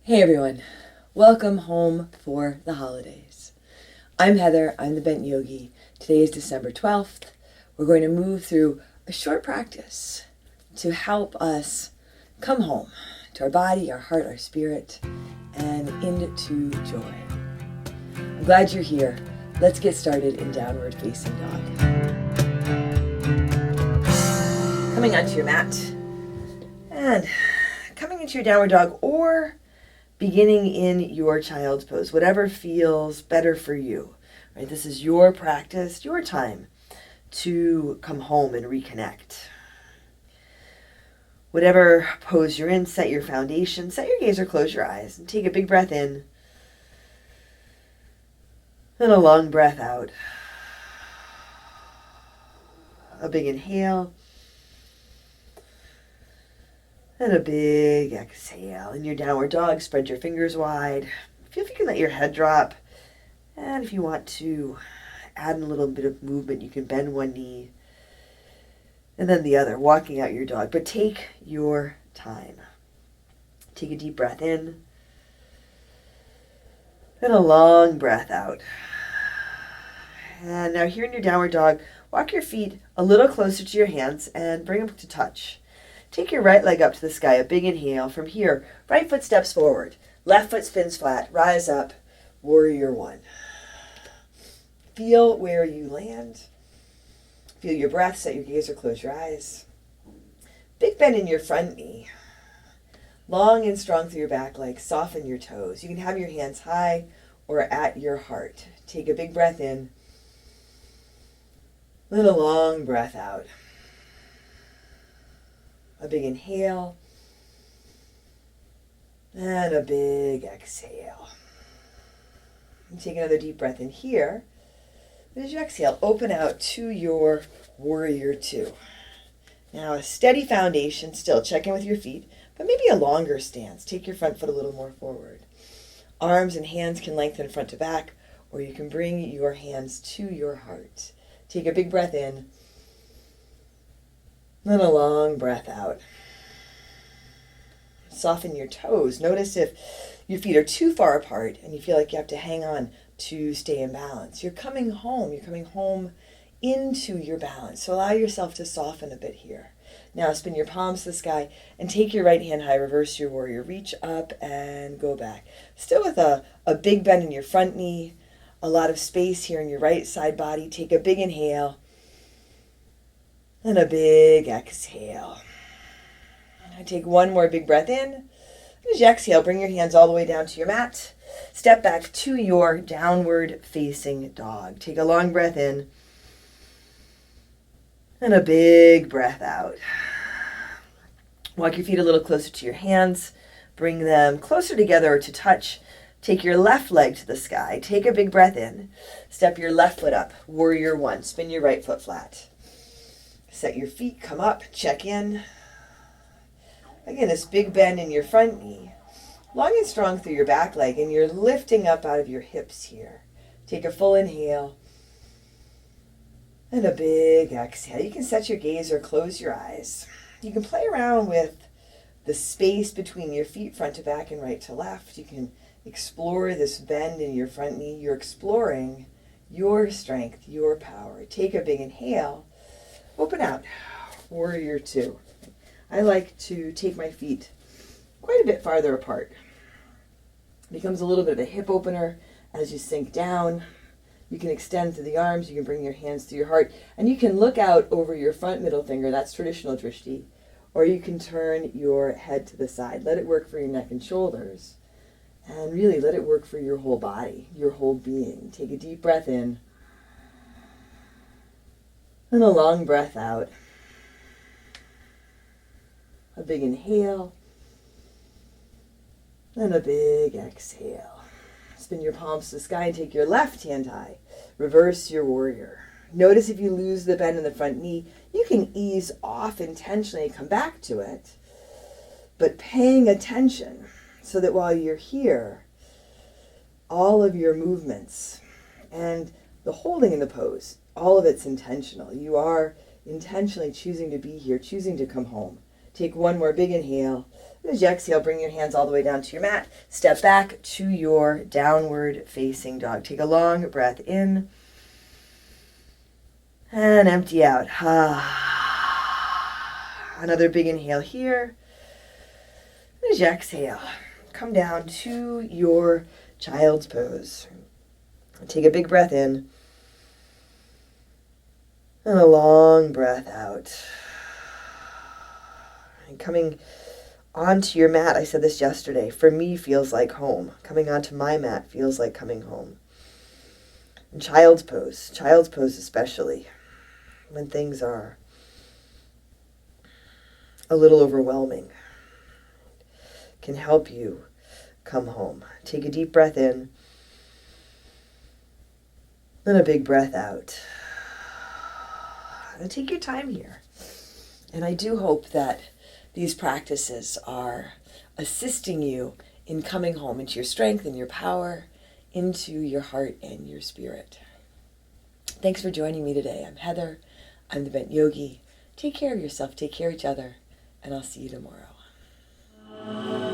Hey everyone, welcome home for the holidays. I'm Heather, I'm the Bent Yogi. Today is December 12th. We're going to move through a short practice to help us come home to our body, our heart, our spirit, and into joy. I'm glad you're here. Let's get started in downward facing dog. Coming onto your mat and coming into your downward dog or beginning in your child's pose, whatever feels better for you, right? This is your practice, your time to come home and reconnect. Whatever pose you're in, set your foundation, set your gaze or close your eyes and take a big breath in and a long breath out. A big inhale and a big exhale. In your downward dog, spread your fingers wide. Feel if you can let your head drop. And if you want to add a little bit of movement, you can bend one knee and then the other, walking out your dog. But take your time. Take a deep breath in and a long breath out. And now here in your downward dog, walk your feet a little closer to your hands and bring them to touch. Take your right leg up to the sky, a big inhale. From here, right foot steps forward, left foot spins flat, rise up, warrior one. Feel where you land. Feel your breath, set your gaze or close your eyes. Big bend in your front knee. Long and strong through your back leg, soften your toes. You can have your hands high or at your heart. Take a big breath in, then a long breath out. A big inhale and a big exhale. And take another deep breath in here. As you exhale, open out to your warrior two. Now a steady foundation still. Check in with your feet, but maybe a longer stance. Take your front foot a little more forward. Arms and hands can lengthen front to back, or you can bring your hands to your heart. Take a big breath in. Then a long breath out. Soften your toes. Notice if your feet are too far apart and you feel like you have to hang on to stay in balance. You're coming home. You're coming home into your balance. So allow yourself to soften a bit here. Now spin your palms to the sky and take your right hand high. Reverse your warrior. Reach up and go back. Still with a big bend in your front knee. A lot of space here in your right side body. Take a big inhale. And a big exhale. And take one more big breath in. As you exhale, bring your hands all the way down to your mat. Step back to your downward facing dog. Take a long breath in. And a big breath out. Walk your feet a little closer to your hands. Bring them closer together to touch. Take your left leg to the sky. Take a big breath in. Step your left foot up. Warrior one. Spin your right foot flat. Set your feet, come up, check in. Again, this big bend in your front knee. Long and strong through your back leg, and you're lifting up out of your hips here. Take a full inhale. And a big exhale. You can set your gaze or close your eyes. You can play around with the space between your feet, front to back and right to left. You can explore this bend in your front knee. You're exploring your strength, your power. Take a big inhale. Open out, warrior two. I like to take my feet quite a bit farther apart. It becomes a little bit of a hip opener as you sink down. You can extend through the arms, you can bring your hands to your heart, and you can look out over your front middle finger, that's traditional drishti, or you can turn your head to the side. Let it work for your neck and shoulders, and really let it work for your whole body, your whole being. Take a deep breath in. And a long breath out. A big inhale. And a big exhale. Spin your palms to the sky and take your left hand high. Reverse your warrior. Notice if you lose the bend in the front knee, you can ease off intentionally and come back to it. But paying attention so that while you're here, all of your movements and the holding in the pose, all of it's intentional. You are intentionally choosing to be here, choosing to come home. Take one more big inhale As you exhale, bring your hands all the way down to your mat. Step back to your downward facing dog. Take a long breath in and empty out. Another big inhale here. As you exhale, come down to your child's pose. Take a big breath in and a long breath out. And coming onto your mat, I said this yesterday, for me feels like home. Coming onto my mat feels like coming home. And child's pose especially, when things are a little overwhelming, can help you come home. Take a deep breath in and a big breath out. And take your time here. And I do hope that these practices are assisting you in coming home into your strength and your power, into your heart and your spirit. Thanks for joining me today. I'm Heather. I'm the Bent Yogi. Take care of yourself, take care of each other, and I'll see you tomorrow.